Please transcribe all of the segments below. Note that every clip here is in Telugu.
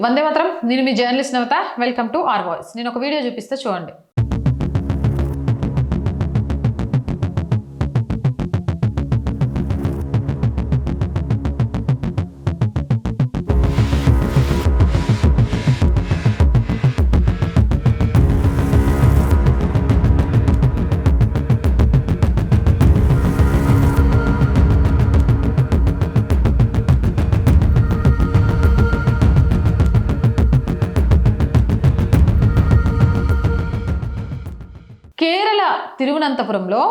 వందే మాత్రం. నేను మీ journalist Navata. Welcome to R Voice. నేను ఒక వీడియో చూపిస్తే చూడండి. కేరళ తిరువనంతపురంలో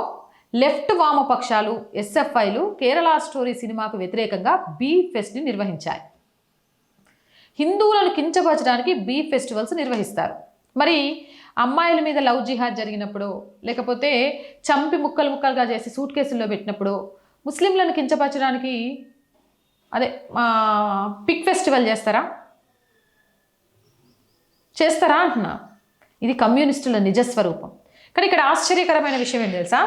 లెఫ్ట్ వామపక్షాలు ఎస్ఎఫ్ఐలు కేరళ స్టోరీ సినిమాకు వ్యతిరేకంగా బీ ఫెస్ట్ని నిర్వహించాయి. హిందువులను కించపరచడానికి బీ ఫెస్టివల్స్ నిర్వహిస్తారు. మరి అమ్మాయిల మీద లవ్ జిహాద్ జరిగినప్పుడు, లేకపోతే చంపి ముక్కలు ముక్కలుగా చేసి సూట్ కేసుల్లో పెట్టినప్పుడు, ముస్లింలను కించపరచడానికి పిక్ ఫెస్టివల్ చేస్తారా అంటున్నా. ఇది కమ్యూనిస్టుల నిజస్వరూపం. కానీ ఇక్కడ ఆశ్చర్యకరమైన విషయం ఏం తెలుసా?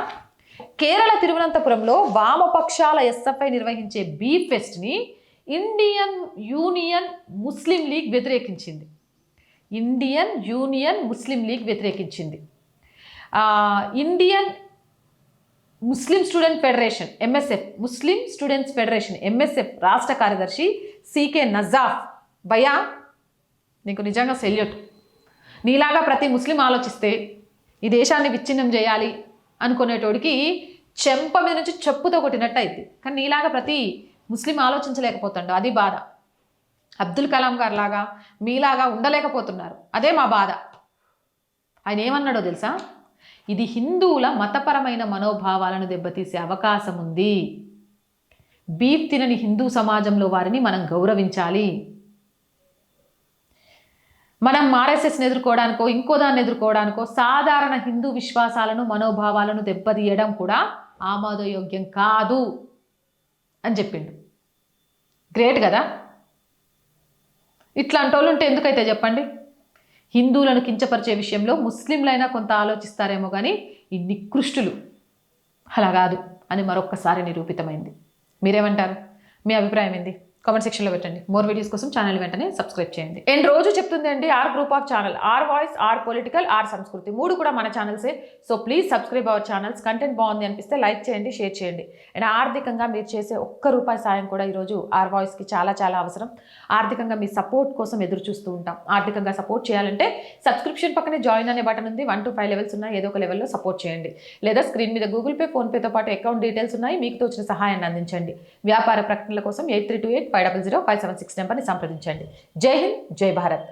కేరళ తిరువనంతపురంలో వామపక్షాల ఎస్ఎఫ్ఐ నిర్వహించే బీ ఫెస్ట్ని ఇండియన్ యూనియన్ ముస్లిం లీగ్ వ్యతిరేకించింది. Indian Muslim Student Federation MSF, Muslim Students Federation MSF రాష్ట్ర కార్యదర్శి సికే నజాఫ్, భయ్యా నీకు నిజంగా సెల్యూట్. నీలాగా ప్రతి ముస్లిం ఆలోచిస్తే ఈ దేశాన్ని విచ్ఛిన్నం చేయాలి అనుకునేటోడికి చెంప మీద నుంచి చెప్పుతో కొట్టినట్టు అయింది. కానీ నీలాగా ప్రతి ముస్లిం ఆలోచించలేకపోతుండో, అది బాధ. అబ్దుల్ కలాం గారు లాగా మీలాగా ఉండలేకపోతున్నారు, అదే మా బాధ. ఆయన ఏమన్నాడో తెలుసా? ఇది హిందువుల మతపరమైన మనోభావాలను దెబ్బతీసే అవకాశం ఉంది. బీఫ్ తినని హిందూ సమాజంలో వారిని మనం గౌరవించాలి. మనం ఆర్ఎస్ఎస్ని ఎదుర్కోవడానికో ఇంకో దాన్ని ఎదుర్కోవడానికో సాధారణ హిందూ విశ్వాసాలను మనోభావాలను దెబ్బతీయడం కూడా ఆమోదయోగ్యం కాదు అని చెప్పిండు. గ్రేట్ కదా? ఇట్లాంటి వాళ్ళు ఉంటే ఎందుకైతే చెప్పండి. హిందువులను కించపరిచే విషయంలో ముస్లింలైనా కొంత ఆలోచిస్తారేమో, కానీ ఈ నికృష్టులు అలా కాదు అని మరొక్కసారి నిరూపితమైంది. మీరేమంటారు? మీ అభిప్రాయం ఏంది? కామెంట్ సెక్షన్లో పెట్టండి. మోర్ వీడియోస్ కోసం ఛానల్ వెంటనే సబ్స్క్రైబ్ చేయండి. అండ్ రోజు చెప్తుంది అండి, R group of channel, R Voice, R political, R Sanskriti, మూడు కూడా మన ఛానల్సే. So please subscribe our channels. Content బాగుంది అనిపిస్తే లైక్ చేయండి, షేర్ చేయండి. అండ్ ఆర్థికంగా మీరు చేసే ₹1 సాయం కూడా ఈరోజు ఆర్ వాయిస్కి చాలా చాలా అవసరం. ఆర్థికంగా మీ సపోర్ట్ కోసం ఎదురు చూస్తూ ఉంటాం. ఆర్థికంగా సపోర్ట్ చేయాలంటే సబ్స్క్రిప్షన్ పక్కనే జాయిన్ అనే బటన్ ఉంది. 1 to 5 లెవెల్స్ ఉన్నాయి. ఏదో ఒక లెవెల్లో సపోర్ట్ చేయండి. లేదా స్క్రీన్ మీద గూగుల్ పే, ఫోన్పేతో పాటు అకౌంట్ డీటెయిల్స్ ఉన్నాయి. మీకు తోచిన సహాయాన్ని అందించండి. వ్యాపార ప్రకటనల కోసం 8328 500 576 నెంబర్ని సంప్రదించండి. జై హింద్, జై భారత్.